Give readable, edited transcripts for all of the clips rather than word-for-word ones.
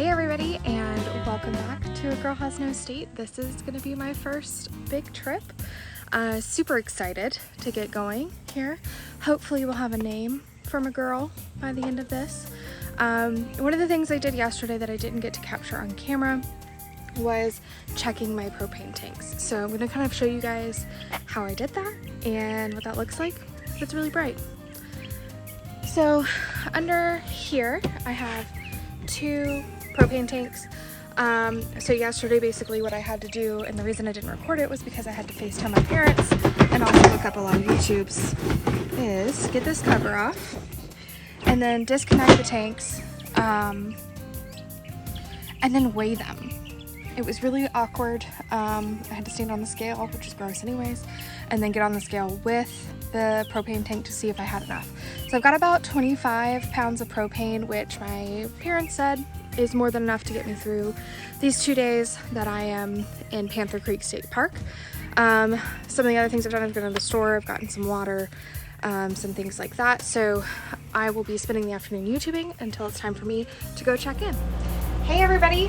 Hey everybody, and welcome back to A Girl Has No State. This is going to be my first big trip. Super excited to get going here. Hopefully we'll have a name from a girl by the end of this. One of the things I did yesterday that I didn't get to capture on camera was checking my propane tanks. So I'm going to kind of show you guys how I did that and what that looks like. It's really bright. So under here I have 2 propane tanks. So yesterday basically what I had to do, and the reason I didn't record it was because I had to FaceTime my parents and also look up a lot of YouTubes, is get this cover off and then disconnect the tanks and then weigh them. It was really awkward. I had to stand on the scale, which is gross anyways, and then get on the scale with the propane tank to see if I had enough. So I've got about 25 pounds of propane, which my parents said is more than enough to get me through these 2 days that I am in Panther Creek State Park. Some of the other things I've done, I've gone to the store, I've gotten some water, some things like that. So I will be spending the afternoon YouTubing until it's time for me to go check in. Hey everybody,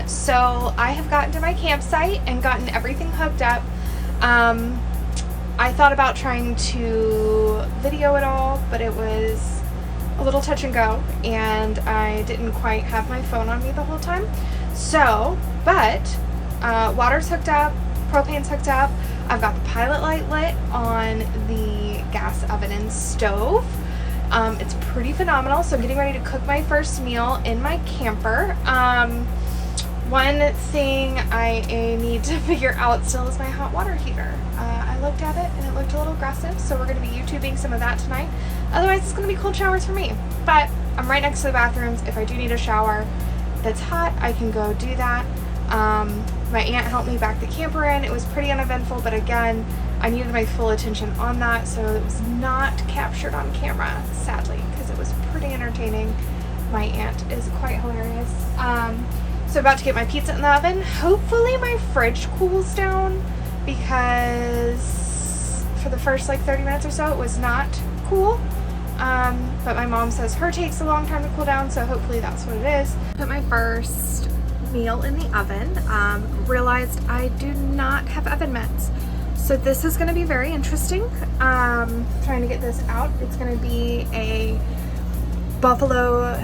so I have gotten to my campsite and gotten everything hooked up. I thought about trying to video it all, but it was a little touch and go, and I didn't quite have my phone on me the whole time. So, but water's hooked up, propane's hooked up. I've got the pilot light lit on the gas oven and stove. It's pretty phenomenal. So I'm getting ready to cook my first meal in my camper. One thing I need to figure out still is my hot water heater. I looked at it and it looked a little aggressive, so we're going to be YouTubing some of that tonight. Otherwise, it's going to be cold showers for me. But I'm right next to the bathrooms. If I do need a shower that's hot, I can go do that. My aunt helped me back the camper in. It was pretty uneventful, but again, I needed my full attention on that, so it was not captured on camera, sadly, because it was pretty entertaining. My aunt is quite hilarious. So about to get my pizza in the oven. Hopefully my fridge cools down, because for the first like 30 minutes or so it was not cool. But my mom says her takes a long time to cool down, so hopefully that's what it is. Put my first meal in the oven. Realized I do not have oven mitts. So this is going to be very interesting. Trying to get this out. It's going to be a buffalo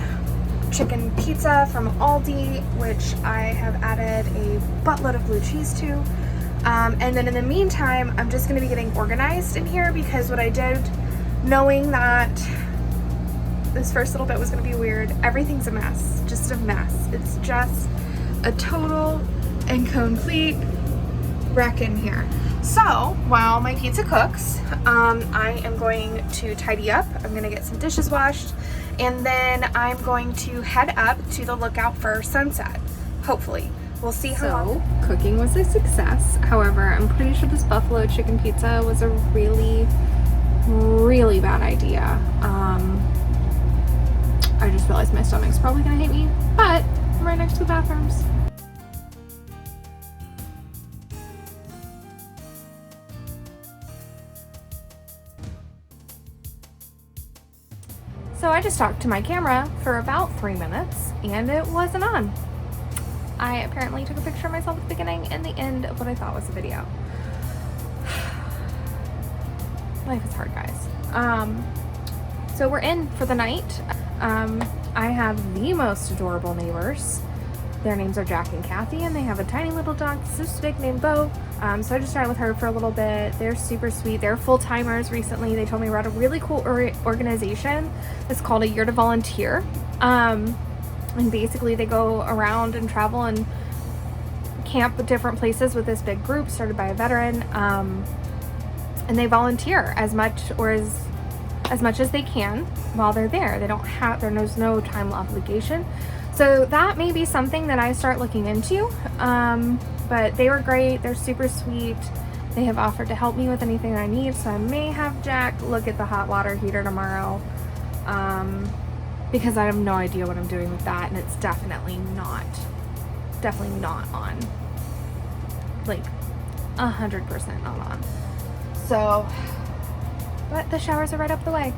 chicken pizza from Aldi, which I have added a buttload of blue cheese to. And then in the meantime, I'm just going to be getting organized in here, because what I did, knowing that this first little bit was going to be weird, everything's a mess. Just a mess. It's just a total and complete wreck in here. So while my pizza cooks, I am going to tidy up. I'm going to get some dishes washed, and then I'm going to head up to the lookout for sunset, hopefully. We'll see how long. Cooking was a success. However, I'm pretty sure this buffalo chicken pizza was a really, really bad idea. I just realized my stomach's probably gonna hate me, but I'm right next to the bathrooms. So I just talked to my camera for about 3 minutes and it wasn't on. I apparently took a picture of myself at the beginning and the end of what I thought was a video. Life is hard, guys. So we're in for the night. I have the most adorable neighbors. Their names are Jack and Kathy, and they have a tiny little dog, this big, named Bo. So I just started with her for a little bit. They're super sweet. They're full-timers recently. They told me we're at a really cool organization. It's called A Year to Volunteer. And basically they go around and travel and camp at different places with this big group started by a veteran. And they volunteer as much as they can while they're there. There's no time obligation. So that may be something that I start looking into. But they were great. They're super sweet. They have offered to help me with anything I need. So I may have Jack look at the hot water heater tomorrow. Because I have no idea what I'm doing with that. And it's definitely not on. Like 100% not on. So, but the showers are right up the way.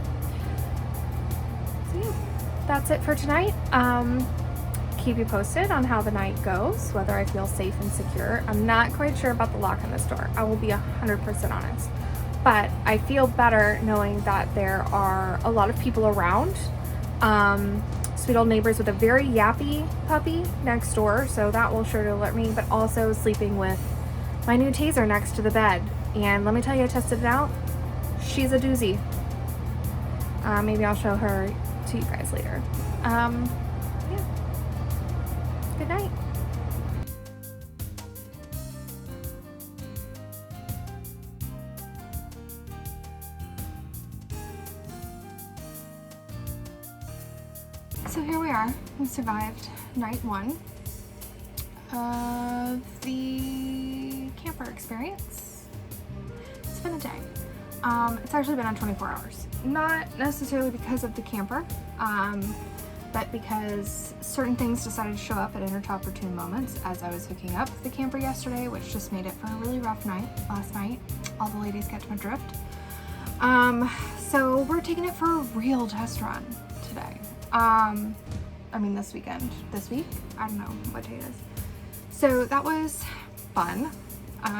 So yeah, that's it for tonight. keep you posted on how the night goes, whether I feel safe and secure. I'm not quite sure about the lock on this door. I will be 100% honest. But I feel better knowing that there are a lot of people around. Sweet old neighbors with a very yappy puppy next door, so that will sure to alert me, but also sleeping with my new Taser next to the bed. And let me tell you, I tested it out. She's a doozy. Maybe I'll show her to you guys later. Yeah. Good night. So here we are. We survived night 1 of the camper experience. It's been a day. It's actually been on 24 hours. Not necessarily because of the camper, but because certain things decided to show up at inopportune moments as I was hooking up the camper yesterday, which just made it for a really rough night last night. All the ladies get my drift. So we're taking it for a real test run today. I mean this weekend. This week? I don't know what day it is. So that was fun.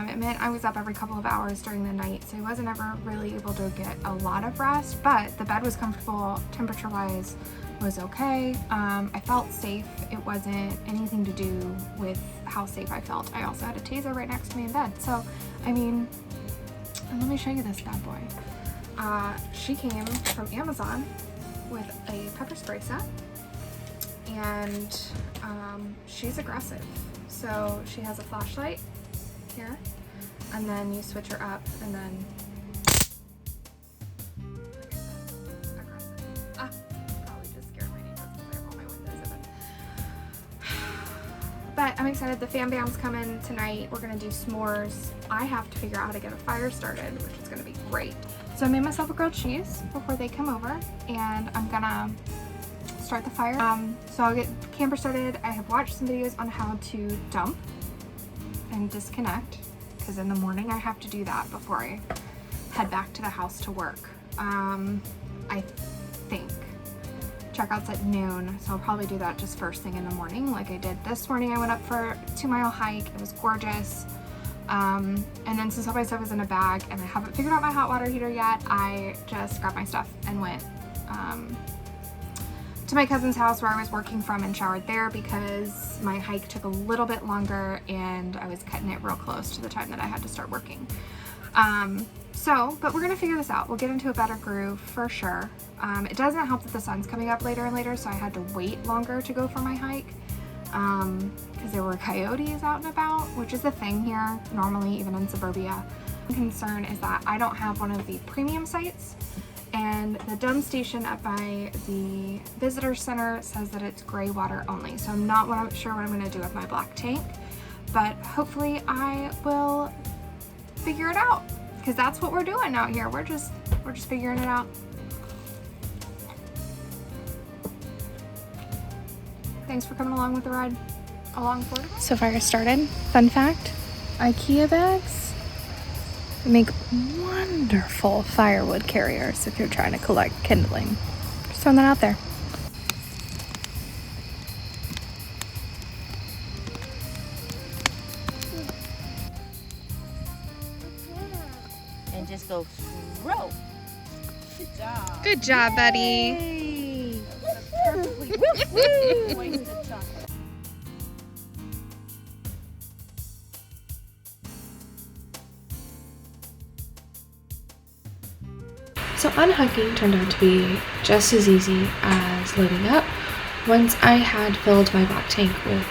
It meant I was up every couple of hours during the night, so I wasn't ever really able to get a lot of rest, but the bed was comfortable, temperature-wise was okay. I felt safe. It wasn't anything to do with how safe I felt. I also had a Taser right next to me in bed. So, I mean, let me show you this bad boy. She came from Amazon with a pepper spray set, and she's aggressive. So she has a flashlight here, and then you switch her up, and then aggressive. Probably just scared my neighbors because I have all my windows open. But I'm excited. The Fam Bam's coming tonight. We're gonna do s'mores. I have to figure out how to get a fire started, which is gonna be great. So I made myself a grilled cheese before they come over, and I'm gonna start the fire. So I'll get camper started. I have watched some videos on how to dump and disconnect, because in the morning I have to do that before I head back to the house to work. I think checkout's at noon, so I'll probably do that just first thing in the morning like I did this morning. I went up for a 2-mile hike. It was gorgeous. And then since all my stuff is in a bag and I haven't figured out my hot water heater yet, I just grabbed my stuff and went to my cousin's house where I was working from and showered there because my hike took a little bit longer and I was cutting it real close to the time that I had to start working. But we're gonna figure this out. We'll get into a better groove for sure. It doesn't help that the sun's coming up later and later, so I had to wait longer to go for my hike because there were coyotes out and about, which is the thing here normally, even in suburbia. The concern is that I don't have one of the premium sites, and the dump station up by the visitor center says that it's gray water only. So I'm not sure what I'm gonna do with my black tank, but hopefully I will figure it out, because that's what we're doing out here. We're just figuring it out. Thanks for coming along with the ride along for it. So fire started. Fun fact, IKEA bags make wonderful firewood carriers if you're trying to collect kindling. Just throwing that out there. And just go throw. Good job. Good job, buddy. Yay. Perfectly wasted chocolate. So unhooking turned out to be just as easy as loading up. Once I had filled my black tank with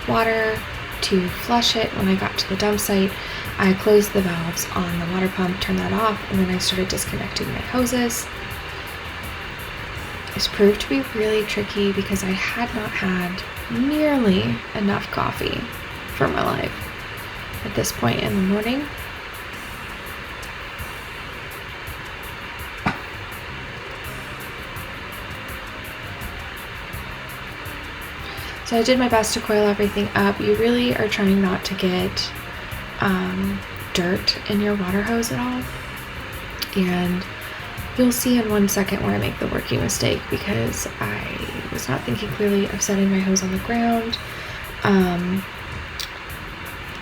water to flush it when I got to the dump site, I closed the valves on the water pump, turned that off, and then I started disconnecting my hoses. This proved to be really tricky because I had not had nearly enough coffee for my life at this point in the morning. So I did my best to coil everything up. You really are trying not to get dirt in your water hose at all. And you'll see in 1 second where I make the working mistake, because I was not thinking clearly of setting my hose on the ground.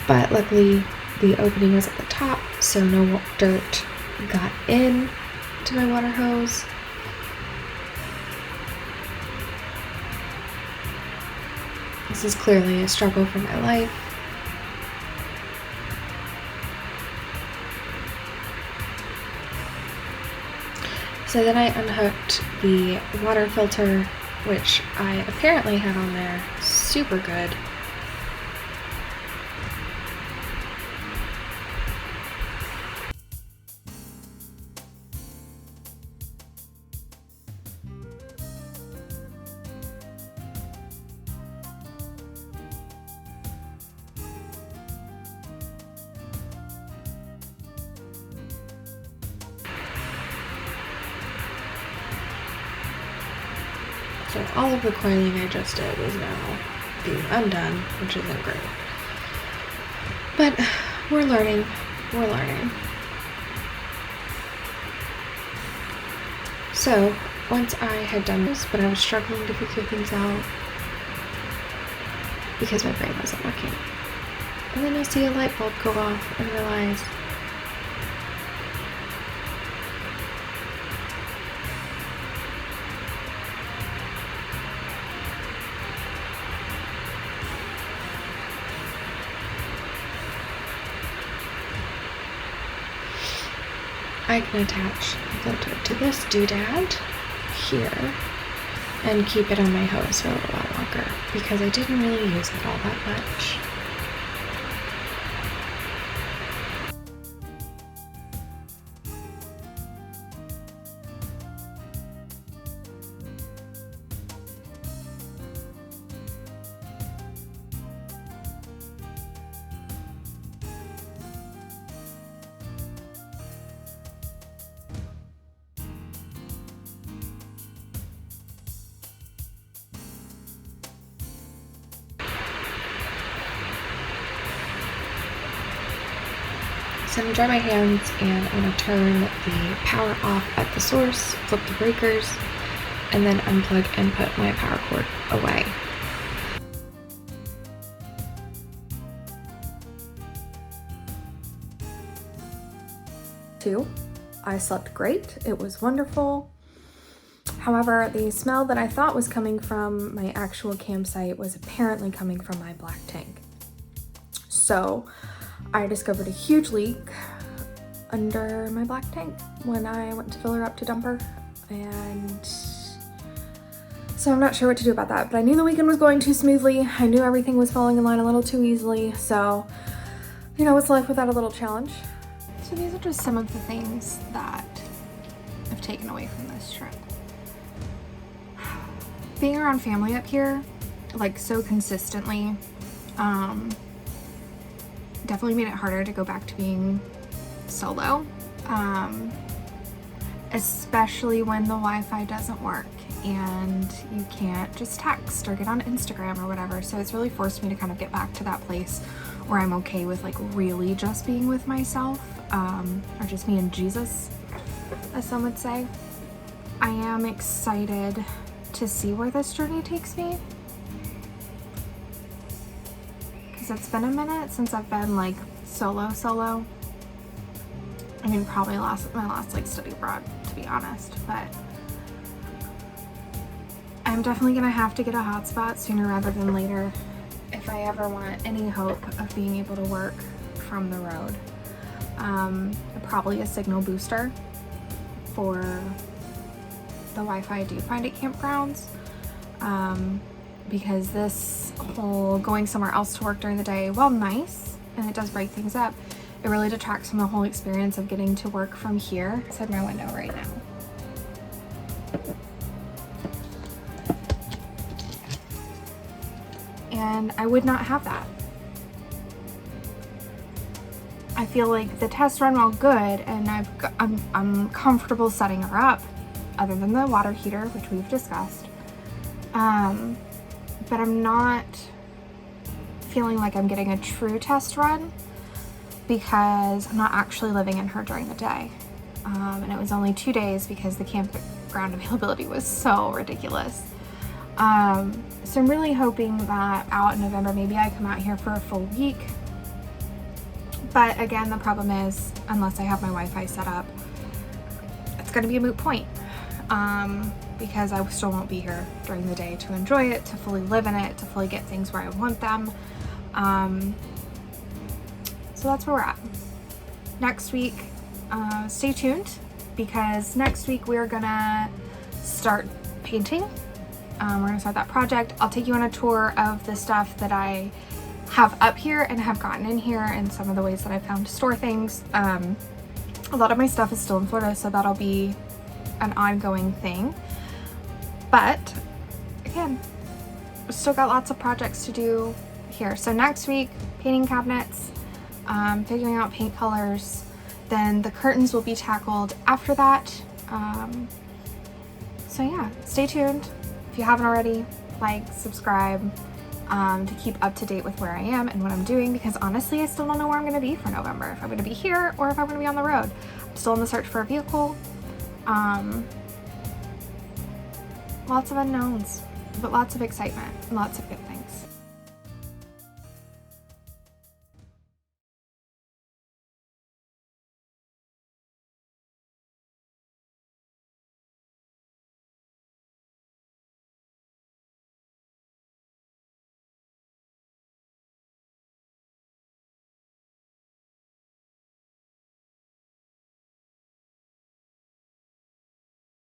But luckily the opening was at the top, so no dirt got in to my water hose. This is clearly a struggle for my life. So then I unhooked the water filter, which I apparently had on there super good. So all of the coiling I just did is now being undone, which isn't great. But we're learning. So once I had done this, but I was struggling to figure things out because my brain wasn't working. And then you'll see a light bulb go off and realize I can attach the filter to this doodad here and keep it on my hose for a little while longer because I didn't really use it all that much. So I'm going to dry my hands and I'm going to turn the power off at the source, flip the breakers, and then unplug and put my power cord away. I slept great. It was wonderful. However, the smell that I thought was coming from my actual campsite was apparently coming from my black tank. So I discovered a huge leak under my black tank when I went to fill her up to dump her, and so I'm not sure what to do about that, but I knew the weekend was going too smoothly. I knew everything was falling in line a little too easily, so you know, it's life without a little challenge. So these are just some of the things that I've taken away from this trip. Being around family up here, like so consistently, definitely made it harder to go back to being solo, especially when the Wi-Fi doesn't work and you can't just text or get on Instagram or whatever. So it's really forced me to kind of get back to that place where I'm okay with like really just being with myself, or just me and Jesus, as some would say. I am excited to see where this journey takes me, because it's been a minute since I've been like solo. I mean, probably my last like study abroad, to be honest, but I'm definitely gonna have to get a hotspot sooner rather than later if I ever want any hope of being able to work from the road. Probably a signal booster for the Wi-Fi I do find at campgrounds, because this whole going somewhere else to work during the day, while nice and it does break things up, it really detracts from the whole experience of getting to work from here outside my window right now. And I would not have that. I feel like the test run, while good, and I'm comfortable setting her up, other than the water heater, which we've discussed. But I'm not feeling like I'm getting a true test run because I'm not actually living in her during the day. And it was only 2 days because the campground availability was so ridiculous. So I'm really hoping that out in November, maybe I come out here for a full week. But again, the problem is, unless I have my Wi-Fi set up, it's going to be a moot point. Because I still won't be here during the day to enjoy it, to fully live in it, to fully get things where I want them. So that's where we're at. Next week, stay tuned, because next week we're gonna start painting. We're gonna start that project. I'll take you on a tour of the stuff that I have up here and have gotten in here, and some of the ways that I found to store things. A lot of my stuff is still in Florida, so that'll be an ongoing thing. But again, we've still got lots of projects to do here. So next week, painting cabinets, figuring out paint colors, then the curtains will be tackled after that. So yeah, stay tuned. If you haven't already, like, subscribe, to keep up to date with where I am and what I'm doing, because honestly, I still don't know where I'm going to be for November. If I'm going to be here or if I'm going to be on the road. I'm still in the search for a vehicle. Lots of unknowns, but lots of excitement and lots of good things.